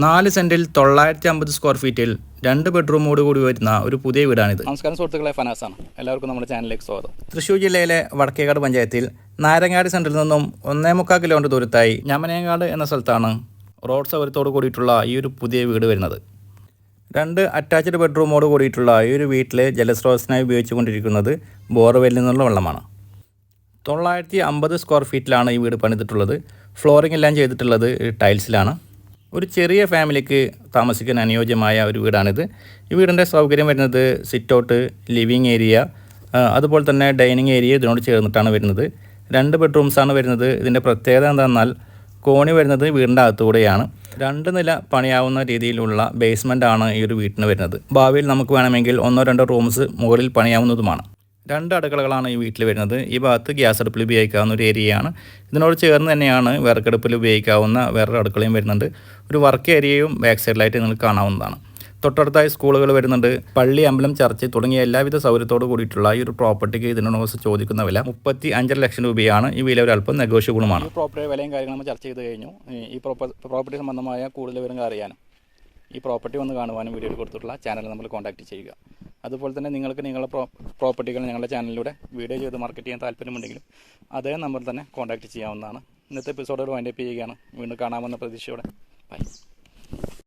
4 സെന്റിൽ 950 സ്ക്വയർ ഫീറ്റിൽ 2 ബെഡ്റൂമോട് കൂടി വരുന്ന ഒരു പുതിയ വീടാണിത്. നമസ്കാരം സുഹൃത്തുക്കളെ, ഫനാസാണ്. എല്ലാവർക്കും നമ്മുടെ ചാനലിലേക്ക് സ്വാഗതം. തൃശ്ശൂർ ജില്ലയിലെ വടക്കേക്കാട് പഞ്ചായത്തിൽ നാരങ്ങാടി സെന്ററിൽ നിന്നും 1.25 കിലോമീറ്റർ ദൂരത്തായി ഞമനേങ്ങാട് എന്ന സ്ഥലത്താണ് റോഡ് സൗകര്യത്തോട് കൂടിയിട്ടുള്ള ഈ ഒരു പുതിയ വീട് വരുന്നത്. 2 അറ്റാച്ച്ഡ് ബെഡ്റൂമോട് കൂടിയിട്ടുള്ള ഈ ഒരു വീട്ടിലെ ജലസ്രോതസ്സിനായി ഉപയോഗിച്ചുകൊണ്ടിരിക്കുന്നത് ബോർവെല്ലിൽ നിന്നുള്ള വെള്ളമാണ്. 950 സ്ക്വയർ ഫീറ്റിലാണ് ഈ വീട് പണിതിട്ടുള്ളത്. ഫ്ലോറിംഗ് എല്ലാം ചെയ്തിട്ടുള്ളത് ടൈൽസിലാണ്. ഒരു ചെറിയ ഫാമിലിക്ക് താമസിക്കാൻ അനുയോജ്യമായ ഒരു വീടാണിത്. ഈ വീടിൻ്റെ സൗകര്യം വരുന്നത് സിറ്റൗട്ട്, ലിവിങ് ഏരിയ, അതുപോലെ തന്നെ ഡൈനിങ് ഏരിയ ഇതിനോട് ചേർന്നിട്ടാണ് വരുന്നത്. 2 ബെഡ്റൂംസാണ് വരുന്നത്. ഇതിൻ്റെ പ്രത്യേകത എന്താണെന്നാൽ കോണി വരുന്നത് വീടിൻ്റെ അകത്തുകൂടെയാണ്. 2 നില പണിയാവുന്ന രീതിയിലുള്ള ബേസ്മെൻ്റ് ആണ് ഈ ഒരു വീട്ടിന് വരുന്നത്. ഭാവിയിൽ നമുക്ക് വേണമെങ്കിൽ 1-2 റൂംസ് മുകളിൽ പണിയാവുന്നതുമാണ്. 2 അടുക്കളകളാണ് ഈ വീട്ടിൽ വരുന്നത്. ഈ ഭാഗത്ത് ഗ്യാസ് അടുപ്പിൽ ഉപയോഗിക്കാവുന്ന ഒരു ഏരിയയാണ്. ഇതിനോട് ചേർന്ന് തന്നെയാണ് വിറകടുപ്പിൽ ഉപയോഗിക്കാവുന്ന വേറൊരു അടുക്കളയും വരുന്നുണ്ട്. ഒരു വർക്ക് ഏരിയയും ബാക്ക് സൈഡിലായിട്ട് നിങ്ങൾക്ക് കാണാവുന്നതാണ്. തൊട്ടടുത്തായി സ്കൂളുകൾ വരുന്നുണ്ട്. പള്ളി, അമ്പലം, ചർച്ച് തുടങ്ങിയ എല്ലാവിധ സൗകര്യത്തോട് കൂടിയിട്ടുള്ള ഈ ഒരു പ്രോപ്പർട്ടിക്ക് ഇതിനോട് ചോദിക്കുന്ന വില 35 ലക്ഷം രൂപയാണ്. ഈ വില ഒരല്പം നെഗോഷ്യബിളുമാണ്. ഈ പ്രോപ്പർട്ടി വിലയും കാര്യങ്ങളും നമ്മൾ ചർച്ച ചെയ്ത് കഴിഞ്ഞു. ഈ പ്രോപ്പർട്ടി സംബന്ധമായ കൂടുതൽ വിവരങ്ങൾ അറിയാനും ഈ പ്രോപ്പർട്ടി വന്ന് കാണുവാനും വീഡിയോയിൽ കൊടുത്തിട്ടുള്ള ചാനൽ നമ്മൾ കോൺടാക്റ്റ് ചെയ്യുക. അതുപോലെ തന്നെ നിങ്ങൾക്ക് നിങ്ങളുടെ പ്രോപ്പർട്ടികൾ ഞങ്ങളുടെ ചാനലിലൂടെ വീഡിയോ ചെയ്ത് മാർക്കറ്റ് ചെയ്യാൻ താല്പര്യമുണ്ടെങ്കിലും അതേ നമ്പറിൽ തന്നെ കോൺടാക്റ്റ് ചെയ്യാവുന്നതാണ്. ഇന്നത്തെ എപ്പിസോഡുകൾ വൈൻഡപ്പ് ചെയ്യുകയാണ്. വീണ്ടും കാണാമെന്ന പ്രതീക്ഷയോടെ ബൈ.